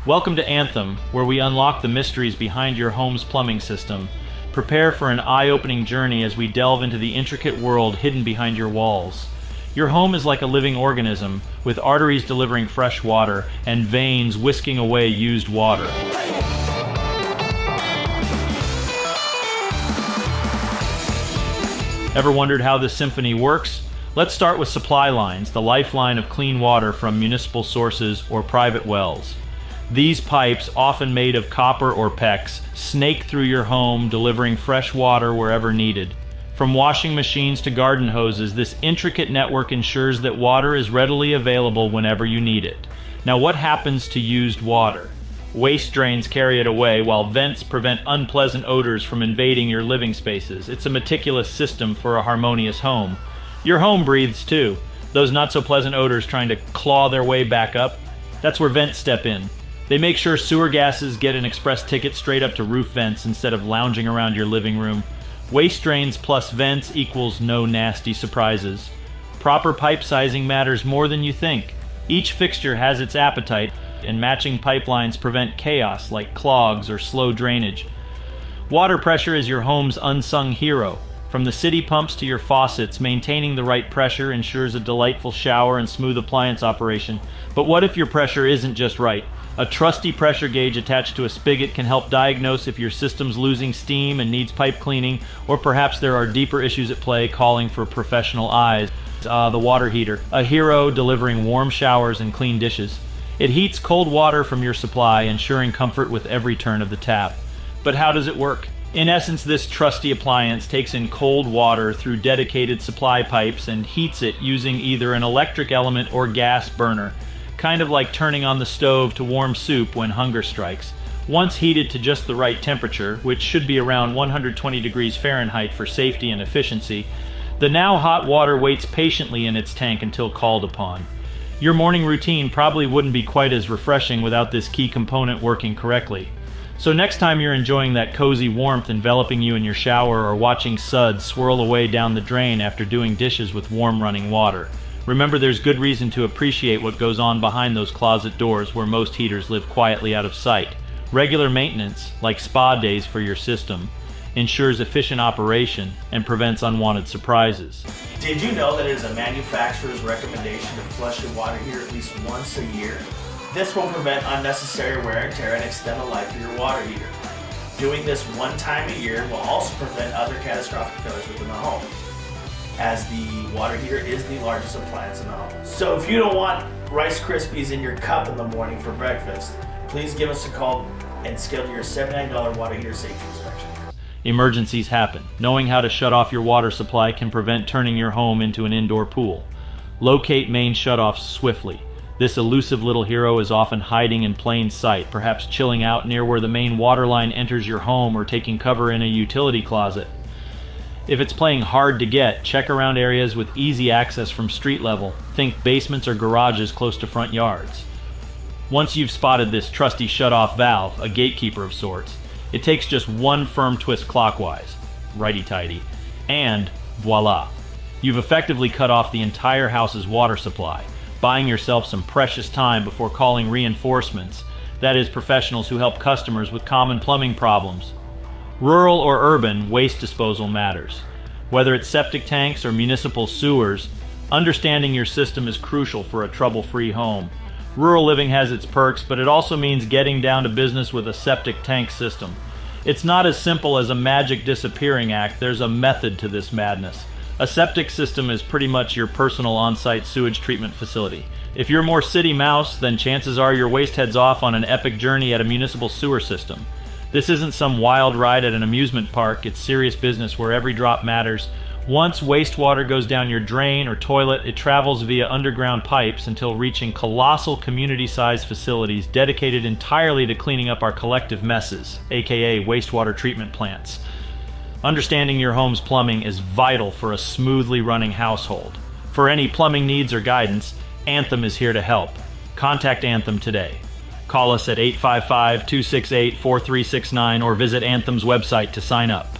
Welcome to Anthem, where we unlock the mysteries behind your home's plumbing system. Prepare for an eye-opening journey as we delve into the intricate world hidden behind your walls. Your home is like a living organism, with arteries delivering fresh water and veins whisking away used water. Ever wondered how this symphony works? Let's start with supply lines, the lifeline of clean water from municipal sources or private wells. These pipes, often made of copper or PEX, snake through your home, delivering fresh water wherever needed. From washing machines to garden hoses, this intricate network ensures that water is readily available whenever you need it. Now, what happens to used water? Waste drains carry it away, while vents prevent unpleasant odors from invading your living spaces. It's a meticulous system for a harmonious home. Your home breathes too. Those not-so-pleasant odors trying to claw their way back up, that's where vents step in. They make sure sewer gases get an express ticket straight up to roof vents instead of lounging around your living room. Waste drains plus vents equals no nasty surprises. Proper pipe sizing matters more than you think. Each fixture has its appetite, and matching pipelines prevent chaos like clogs or slow drainage. Water pressure is your home's unsung hero. From the city pumps to your faucets, maintaining the right pressure ensures a delightful shower and smooth appliance operation. But what if your pressure isn't just right? A trusty pressure gauge attached to a spigot can help diagnose if your system's losing steam and needs pipe cleaning, or perhaps there are deeper issues at play calling for professional eyes. The water heater, a hero delivering warm showers and clean dishes. It heats cold water from your supply, ensuring comfort with every turn of the tap. But how does it work? In essence, this trusty appliance takes in cold water through dedicated supply pipes and heats it using either an electric element or gas burner. Kind of like turning on the stove to warm soup when hunger strikes. Once heated to just the right temperature, which should be around 120 degrees Fahrenheit for safety and efficiency, the now hot water waits patiently in its tank until called upon. Your morning routine probably wouldn't be quite as refreshing without this key component working correctly. So next time you're enjoying that cozy warmth enveloping you in your shower or watching suds swirl away down the drain after doing dishes with warm running water, remember there's good reason to appreciate what goes on behind those closet doors where most heaters live quietly out of sight. Regular maintenance, like spa days for your system, ensures efficient operation and prevents unwanted surprises. Did you know that it is a manufacturer's recommendation to flush your water heater at least once a year? This will prevent unnecessary wear and tear and extend the life of your water heater. Doing this one time a year will also prevent other catastrophic failures within the home, as the water heater is the largest appliance in the home. So if you don't want Rice Krispies in your cup in the morning for breakfast, please give us a call and schedule your $79 water heater safety inspection. Emergencies happen. Knowing how to shut off your water supply can prevent turning your home into an indoor pool. Locate main shutoffs swiftly. This elusive little hero is often hiding in plain sight, perhaps chilling out near where the main water line enters your home or taking cover in a utility closet. If it's playing hard to get, check around areas with easy access from street level. Think basements or garages close to front yards. Once you've spotted this trusty shutoff valve, a gatekeeper of sorts, it takes just one firm twist clockwise, righty-tighty, and voila! You've effectively cut off the entire house's water supply, buying yourself some precious time before calling reinforcements, that is, professionals who help customers with common plumbing problems. Rural or urban, waste disposal matters. Whether it's septic tanks or municipal sewers, understanding your system is crucial for a trouble-free home. Rural living has its perks, but it also means getting down to business with a septic tank system. It's not as simple as a magic disappearing act. There's a method to this madness. A septic system is pretty much your personal on-site sewage treatment facility. If you're more city mouse, then chances are your waste heads off on an epic journey at a municipal sewer system. This isn't some wild ride at an amusement park. It's serious business where every drop matters. Once wastewater goes down your drain or toilet, it travels via underground pipes until reaching colossal community-sized facilities dedicated entirely to cleaning up our collective messes, aka wastewater treatment plants. Understanding your home's plumbing is vital for a smoothly running household. For any plumbing needs or guidance, Anthem is here to help. Contact Anthem today. Call us at 855-268-4369 or visit Anthem's website to sign up.